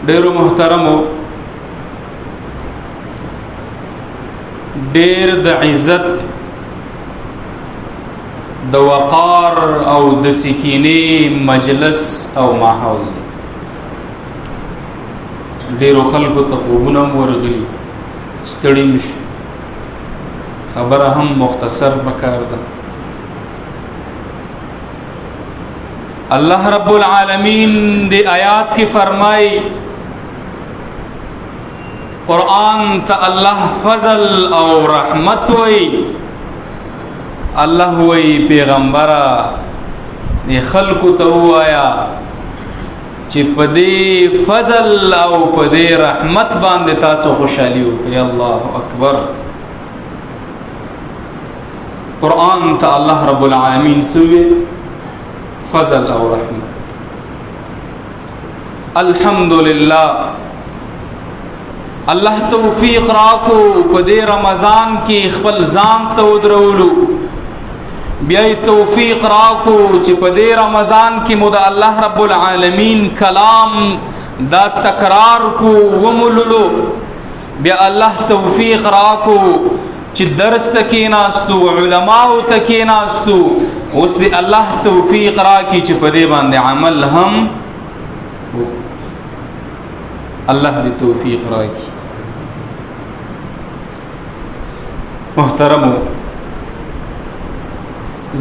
ډیرو محترمو ډیر د عزت د وقار او د سکینې مجلس او ماحول دی. ډیرو خلکو ته خوبونه ورغلي، ستړي مشو، خبره هم مختصر پکار ده. الله رب العالمین دی آیات کی فرمائی قرآن تا اللہ فضل او رحمت وی. اللہ وی پیغمبرہ دی خلق تو آیا چی پدی فضل او پدی رحمت باندې تاسو خوشحالی ہو کہ اللہ اکبر. قرآن تا اللہ رب العالمین سوی فضل او رحمت. الحمدللہ اللہ توفیق راکو پدے رمضان کی خپل ځان ته ودرولو، بیا توفیق راکو چې پدے رمضان کی مود اللہ رب العالمین کلام دا تکرار کو ومللو، بیا اللہ توفیق راکو چې درس تکیناستو، علماء تکیناستو. اوس دی الله توفیق راکی چې پدې باندې عمل هم الله دی توفیق راکی. محترمو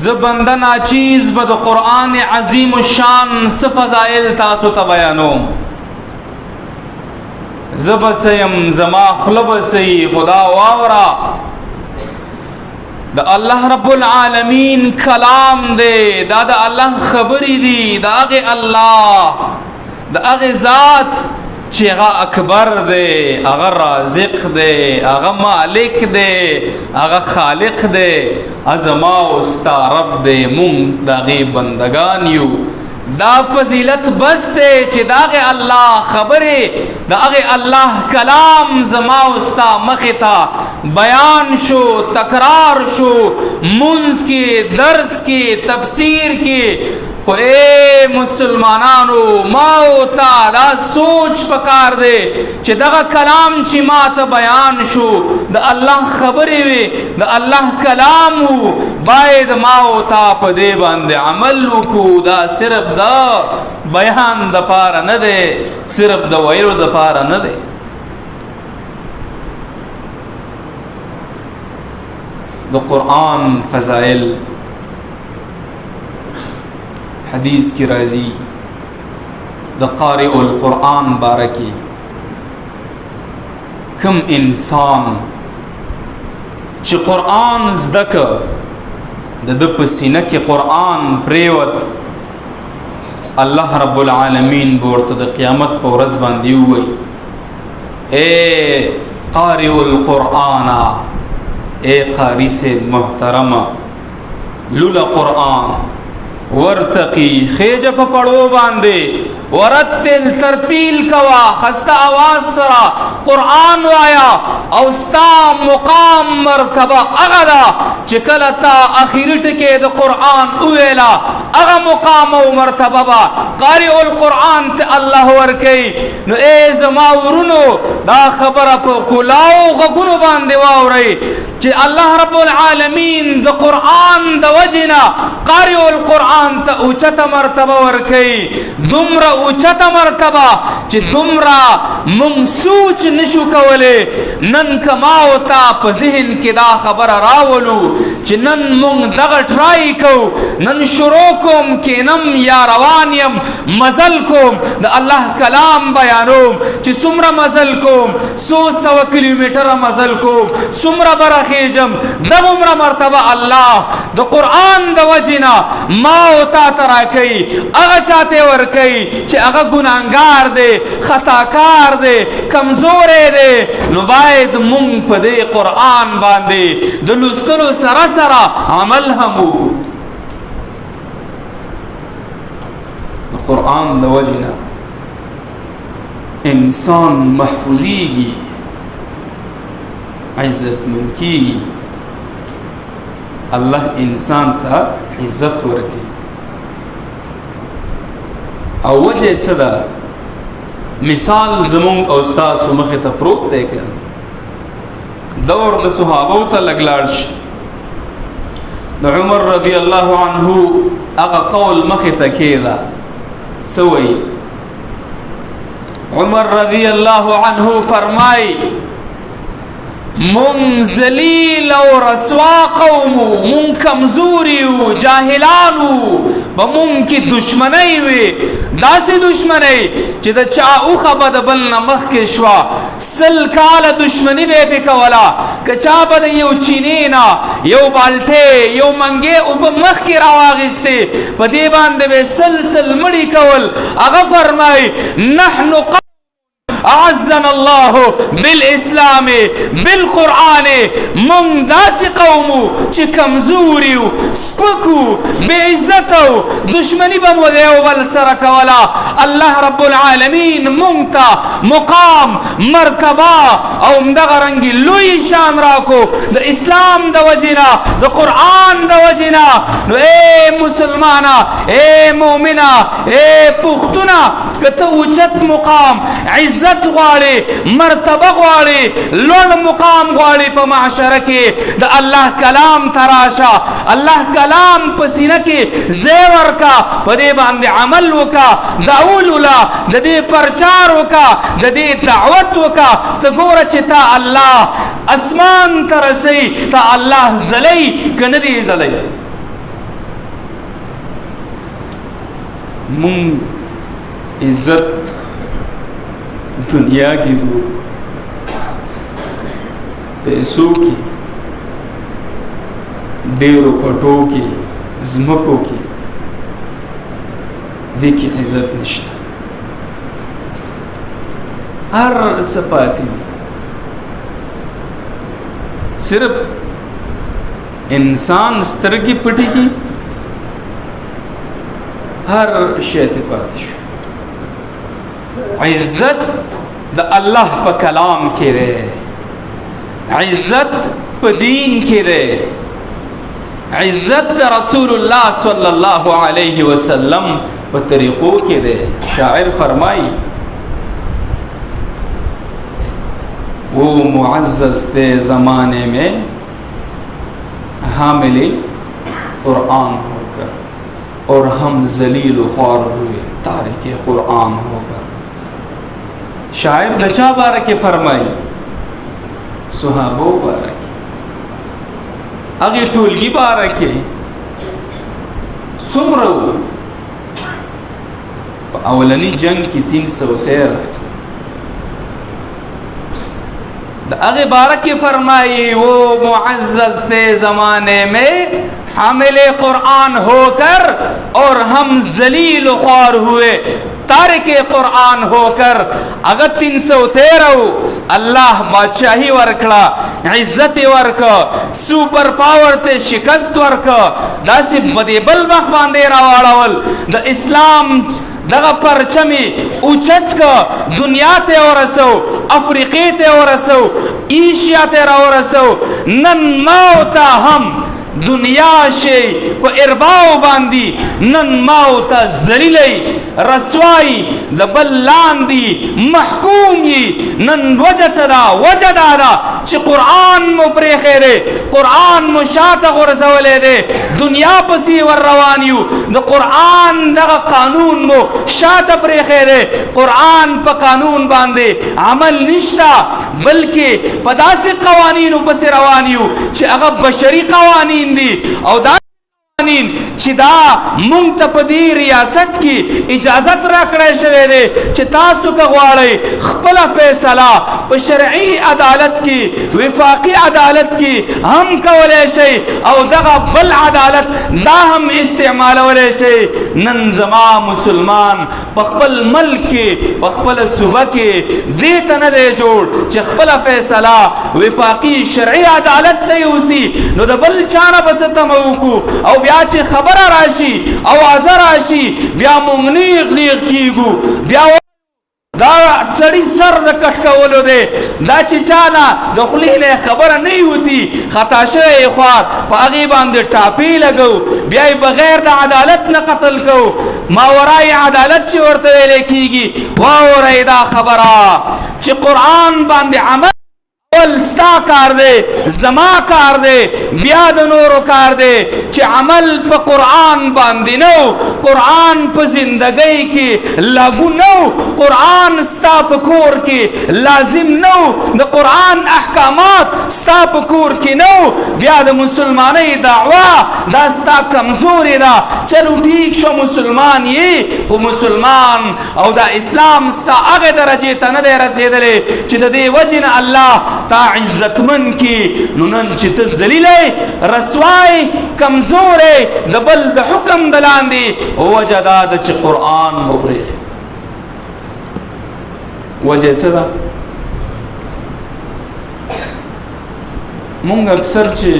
زبنده ناچیز بد قرآن عظیم الشان فضائل تاسو ته بیانوم. زبسیم زما خلبسی خدا واورا دا اللہ رب العالمین کلام دے، دا اللہ خبری دی، دا اغی اللہ، دا اغی ذات چی اغا اکبر دے، اغا رازق دے، اغا مالک دے، اغا خالق دے. ازما استا رب دے مون دا غی بندگانیو. دا فضیلت بس دے چی دا اغی اللہ خبری، دا اغی اللہ کلام زما استا مختا بیان شو، تکرار شو، منز کی، درس کی، تفسیر کی. خو اے مسلمانانو ما ہوتا دا سوچ پکار دے چی دا کلام چی ما تا بیان شو دا اللہ خبری وی، دا اللہ کلامو باید ما ہوتا پا دے باندے عملو کو. دا صرف دا بیان دا پارا ندے، صرف دا ویلو دا پارا ندے. دا قرآن فضائل حدیث کی راضی دا قارئ القرآن بارکی کم انسان چی قرآن زدک دا پسینہ کی قرآن پریوت اللہ رب العالمین بورت دا قیامت پا ورز باندی ہوئی اے قارئ القرآن، اے قاری سے محترمہ لولا قرآن ورتقی خیج پا پڑو باندے ورتل ترتیل کوا خستہ آواز سرا قرآن وایا اوستا مقام مرتبہ اغدا چکلتا اخیرٹ کے دا قرآن اویلا اغا مقام و مرتبہ با قاری القرآن تے اللہ ورکی. نو اے زماورنو دا خبر پا کلاو غگنو باندے واوری چی اللہ رب العالمین دا قرآن دا وجنا قاری القرآن تا اوچتا مرتبہ ورکی. دمرا اوچتا مرتبہ چی دمرا منسوچ نشو کولے. نن کماو تا پا ذہن کی دا خبر راولو چی نن منگ دغا ٹرائی کو، نن شروع کم کی نم یا روانیم مزل کم دا اللہ کلام بیانوم چی سمرا مزل کم 100 کلومیٹر مزل کم سمرا برخیجم دب عمر مرتبہ اللہ دا قرآن دا وجنا ماو تا ترا کئی اگا چاہتے ور کئی چی اگا گناہگار دے، خطاکار دے، کمزورے دے. نو باید منگ پا دے قرآن باندے دلستلو سرا سرا عمل ہمو قرآن دا وجنا انسان محفوظی گی، عزت من کی. اللہ انسان تا عزت ورکی. او وجہ صدا مثال زمونږ او ستاسو مخې ته پروت دی که دور د صحابو ته لږ لاړ شي د عمر رضی الله عنه هغه قول مخې ته کېده څه وایي عمر رضی الله عنه فرمای من ذلیل او رسوا قوم من کمزوری و جاهلانو با من کی دشمنی وی داسی دشمنی چې د چا اوخه به د بل نه مخکې شوه 100 کاله دشمني به یې پې کوله که چا به د یو چینې نه یو بالټې یو منګې اوبه مخکې راواخیستې په دې باندې به 100 مړي کول هغه فرمای نحن اعزنا الله بالاسلام بالقران من داس قوم چې کمزوري او سپکو بے عزت او دشمنی به مو دیو بل سره کولا الله رب العالمین مونږ مقام مرتبه او دغه رنګي لوی شان راکو د اسلام د وجینا د قران د وجینا نو اے مسلمانا اے مؤمنا اے پختونا کته اوچت مقام عزت غواړي مرتبه غواړي لوړ مقام غواړي په معاشره کې د الله کلام تراشه الله کلام په سینه کې ځای ورکا په دې باندې عمل وکا دعول ولا د دې پرچار وکا د دې دعوت وکا ته ګوره چې تا الله اسمان ته رسي تا الله زلی که نه دی زلی مونږ عزت دنیا کی گو پیسو کی ډیرو پټو کی زمکو کی دې کې عزت نشته هر څه پاتې صرف انسان سترګې پټې کی هر شی ته پاتې شو عزت د الله په کلام کې ده عزت په دین کې ده عزت رسول الله صلی الله علیه وسلم په طریقو کې ده شاعر فرمایي وہ معزز تھے زمانے میں حامل قرآن ہو کر اور ہم ذلیل و خوار ہوئے تارک قرآن ہو کر شاعر دچا بارک فرمائی صحابو بارک اگے ټولګي بارک سمرو اولنی جنگ کی 313 اگے بارک فرمائی وہ معزز تھے زمانے میں حامل قرآن ہو کر اور ہم ذلیل و خوار ہوئے تارک قرآن ہو کر اگر 313 اللہ بادشاہی ورکڑا عزت ورک سپر پاور تے شکست ورک داسی بدی بل مخ باندې راوړول د اسلام دغه پرچمی اوچت کا دنیا ته ورسو افریقی ته ورسو ایشیا ته ورسو نن موتا هم دنیا شي په ارباو باندې نن موتا ذلیلی رسوائی د بل لاندې محکوم یي نن وجه صدا وجه دادا چې قرآن مو پرې خیره قرآن مو شاته غرزولې ده دنیا پسې ور روان یو د قرآن دغه قانون مو شاته پرې خیره قرآن په قانون باندې عمل نشتا بلکې په داسې قوانینو پسې روان یو چې هغه بشري قوانین دي او دا قوانین چې دا مونږ ته په دې ریاست کې اجازت راکړی شوی دی چې تاسو که غواړئ خپله فیصله په شرعي عدالت کې وفاقي عدالت کې هم کولی شئ او دغه بل عدالت دا هم استعمالولی شئ نن زما مسلمان په خپل ملک کې په خپله صوبه کې دې ته نه دی جوړ چې خپله فیصله وفاقي شرعي عدالت ته یوسي نو د بل چا نه به څه تمه وکړو او بیا چې خبره راشي اوازه راشي بیا مونږ نیغ نیغ کیږو بیا دا سړی سر د کټ کولو دی دا چې چاله د خولې نه خبره نه وتی خطا شوی خوار په هغې باندې ټاپې لګو بیا یې بغیر د عدالت نه قتل کو ماورای عدالت چې ورته ویلی کېږي واورئ دا خبره چې قرآن باندې عمل اول ستا کار دی زما کار دی بیا د نورو کار دی چې عمل په قرآن باندې نو قرآن په زندګۍ کې لاګو نو قرآن ستا په کور کې لازم نو د قرآن احکامات ستا په کور کې نو بیا د مسلمانۍ دعوه دا ستا کمزوري ده چلو ټیک شو مسلمان یې خو مسلمان او دا اسلام ستا هغې درجې ته نه دی رسېدلی چې د دې وجې نه الله تا عزتمن کی نو نن چې ته ذلیلی رسوای کمزوری د بل د حکم د لاندې وجه دا ده چې قرآن وپرېږي وجه څه ده مونږ اکثر چې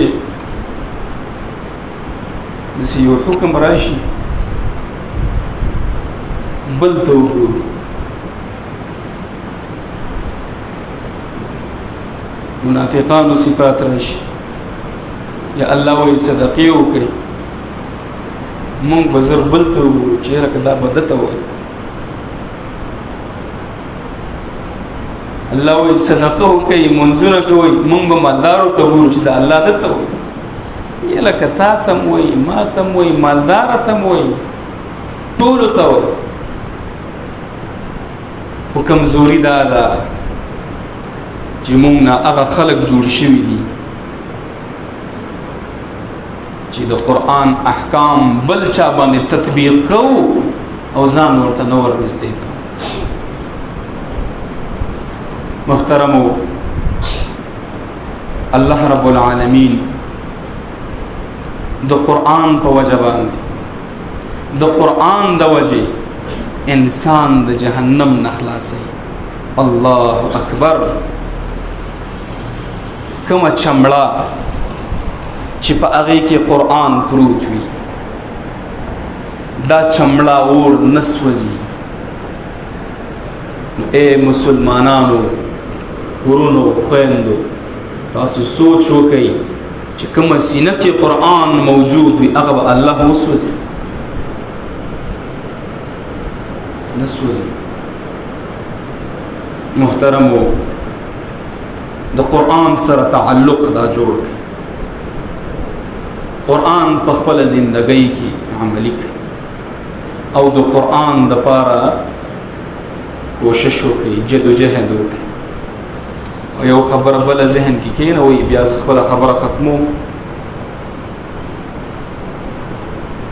داسې یو حکم راشي بل ته وګورو منافقانو صفات راشي یا الله وایي صدقې وکړئ مونږ به زر بل ته وګورو چې یاره که دا به ده ته وایي الله وایي صدقه وکړئ منځونه کوئ مونږ به مالدارو ته وګورو چې دا الله ده ته وایي یا لکه تا ته م وایي ما ته م وایي مالداره ته م وایي ټولو ته وایي خو کمزوري دا ده چې مونږ نه هغه خلک جوړ شوي دي چې د قرآن احکام بل چا باندې تطبیق کوو او ځان ورته نه ورنږدې کوو محترمو الله رب العالمین د قرآن په وجه باندې د قرآن د وجه انسان د جهنم نه خلاصوي الله اکبر کومه چمړه چې په هغې کې قرآن پروت وي دا چمړه اور نه سوځي نو ای مسلمانانو ورونو خویندو تاسو سوچ وکئ چې کومه سینه کې قرآن موجود وي هغه به الله وسوځي نه سوځي محترمو د قرآن سره تعلق دا جوړ کړئ قرآن په خپله زندګۍ کې عملي کړئ او د قرآن دپاره کوشش وکړئ جدوجهد وکړئ او یو خبره بله ذهن کې کښېنوئ بیا زه خپله خبره ختموم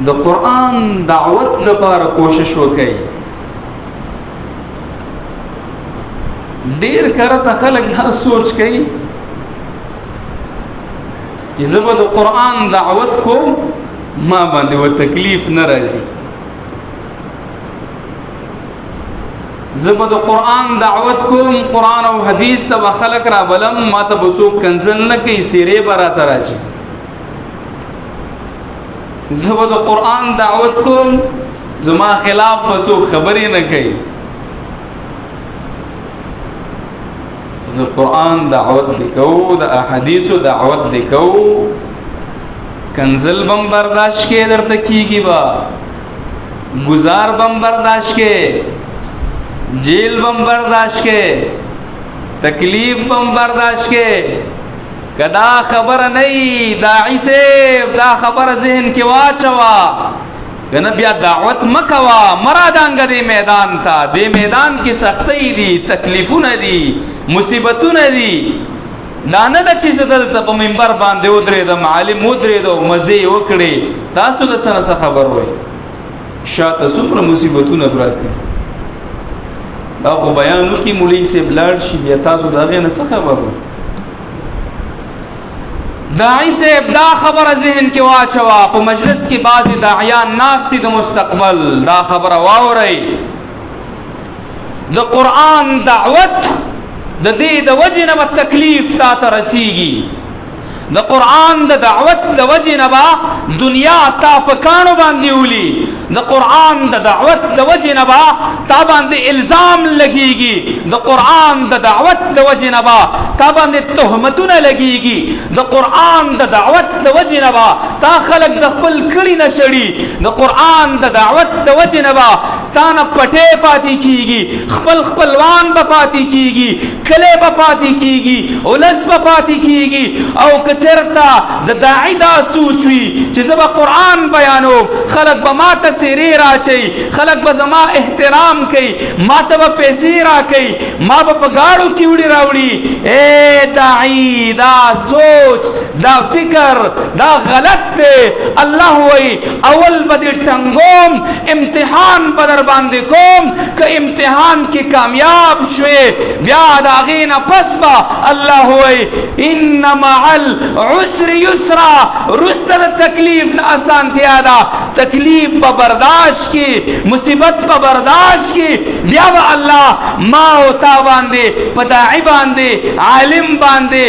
د قرآن دعوت دپاره کوشش وکړئ ډیر کرته خلک دا سوچ کوي چې زه به د قرآن دعوت کوم ما باندې و تکلیف نه راځي زه به د قرآن دعوت کوم قرآن او حدیث ته به خلک رابلم ما ته به څوک کنزل نه کوي سیرې به راته راځي زه به د قرآن دعوت کوم زما خلاف به څوک خبرې نه کوي د قرآن دعوت دی کو د احادیثو دعوت دی کو کنزل بم برداشت کې درته کیږي با گزار بم برداشت کې جیل بم برداشت کې تکلیف بم برداشت کې کدا خبر نه داعی سے دا خبر ذهن کې واچوا کنه بیا دعوت مکوا مرادانګه دی میدان ته دی میدان کې سختۍ دي تکلیفونه دي مصیبتونه دي دا نه د چې دلته په منبر باندې ودرېدم عالم ودرېدو مزې وکړې تاسو د څه خبر وای شاته څومره مصیبتونه پراته دا خو بیانو کې مولوی صاحب لاړ شي بیا تاسو د هغې نه څه خبر وای داعی صاحب دا خبر ذهن کې واچوا په مجلس کې بعضی داعیان ناست دي د مستقبل دا خبره واورئ د قرآن دعوت د دې د وجې نه به تکلیف تا ته رسیږي د قرآن د دعوت د وجې نه به دنیا تا په کاڼو باندې ولي د قرآن د دعوت د وجې نه به تا باندې الزام لګېږي د قرآن د دعوت د وجې نه به تا باندې تهمتونه لګېږي د قرآن د دعوت د وجې نه به تا خلک د خپل کړي نه شړي د قرآن د دعوت د وجې نه به ستا نه پټې پاتې کېږي خپل خپلوان به پاتې کېږي کلی به پاتې کېږي ولس به پاتې کېږي او که چېرته د داعي دا سوچ وي چې زه به قرآن بیانوم خلک به ما ته څېرې راچوي خلک به زما احترام کوي ما ته به پیسې راکوي ما به په ګاړو کې وړي راوړي اے داعي دا سوچ دا فکر دا غلط دی الله وایي اول به دې ټنګوم امتحان به در باندې کوم که امتحان کې کامیاب شوې بیا د هغې نه پس به الله وایي ان مع العسر یسرا وروسته د تکلیف نه اسانتیا ده تکلیف په برداشت کې مصیبت په برداشت کې بیا به الله ما او تا باندې په داعي باندې عالم باندې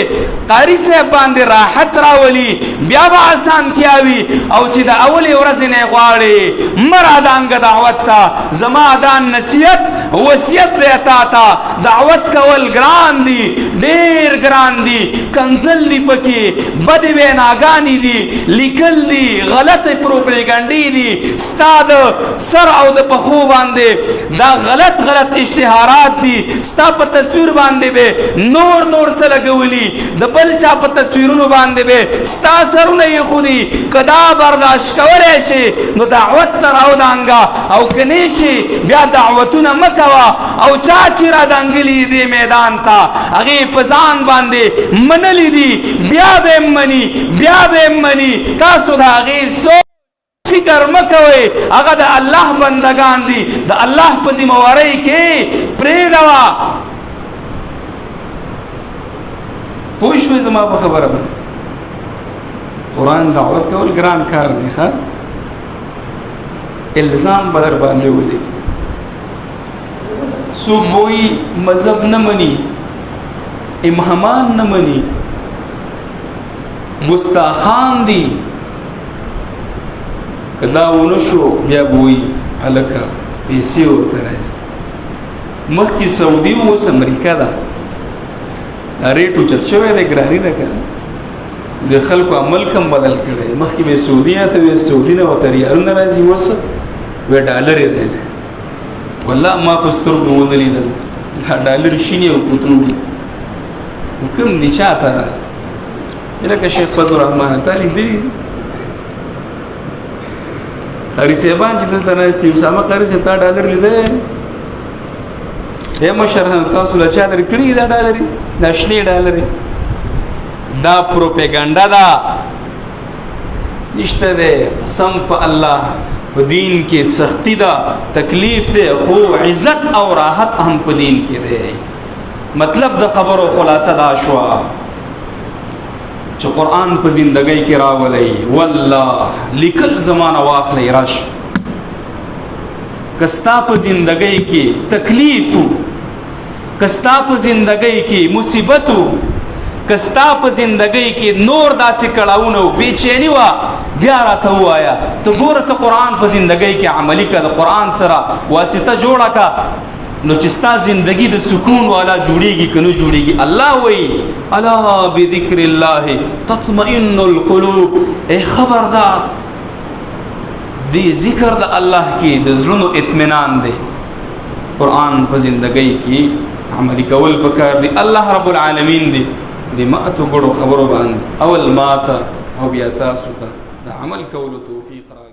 قاري صاحب باندې راحت راولي بیا به اسانتیا وي او چې د اولې ورځې نه غواړې مه رادانګه دعوت ته زما دا نصیحت وصیت دی تا ته دعوت کول ګران دي ډېر ګران دي کنزل دي پکې بدې ویناګانې دي لیکل دي غلطې پروپیګنډې دي ستا د سر او د پښو باندې دا غلط اشتهارات دي ستا په تصویر باندې به نور څه لګولي د بل چا په تصویرونو باندې به ستا سرونه ایښودي که دا برداشت کولی شي نو دعوت ته راودانګه او که نه شي بیا دعوتونه مه کوه او چا چې رادانګلي دې میدان ته هغې په ځان باندې منلي دي بیا به یې مني بیا به یې مني تاسو د هغې فکر مه کوئ هغه د الله بندگان دي د الله په ذمهوارۍ کې پرېږدوه پوه شوې زما په خبره باندې قرآن دعوت کول ګران کار دی ښه الزام به در باندې ولګي څوک به وایي مذهب نه مني امامان نه مني ګستاخان دي که دا ونه شو بیا به وایي هلکه پیسې ورته راځي مخکې سعودي اوس امریکا ده دا ریټ اوچت شوی دی ګراني ده که د خلکو عمل کم بدل کړی مخکې به سعودي ته وې سعودي نه ورته ریالونه راځي اوس وې ډالر یې راځي والله ما په سترګو ونه لیدل دا ډالر شینې او کوترو کوم دي چا ته راغلی لکه شیخ فضل الرحمن تا لیدلي قاري صاحبان چې دلته ناست دي اسامه قاري صاحب تا ډالر لیدلی دی مشران تاسو له چا درکړي دا ډالرې دا شنې ډالرې دا پروپیګنډا ده نشته دی قسم په الله په دین کې سختی ده تکلیف دی خو عزت او راحت هم په دین کې دی مطلب د خبرو خلاصه دا شوه چې قرآن په زندګۍ کې راولئ والله لیکل زمانه واخلئ راش کستا په زندګۍ کې تکلیف کستا په زندګۍ کې مصیبت کستا په زندګۍ کې نور داسې کړاوونه او بېچیني وه بیا راته ووایه ته ګوره ته قرآن په زندګۍ کې عملي کړه د قرآن سره واسطه جوړه کړه نو چې ستا زندگی د سکون والا جوړیږي که نه جوړیږي الله وایي الا بذکر الله تطمئن القلوب ای خبردار دی ذکر د الله کې د زړونو اطمینان دی قرآن په زندګۍ کې عملي کول پکار دی الله رب العالمین دی د ماتو ګړو خبرو باندې اول ماته او بیا تاسو ته د عمل کولو توفیق را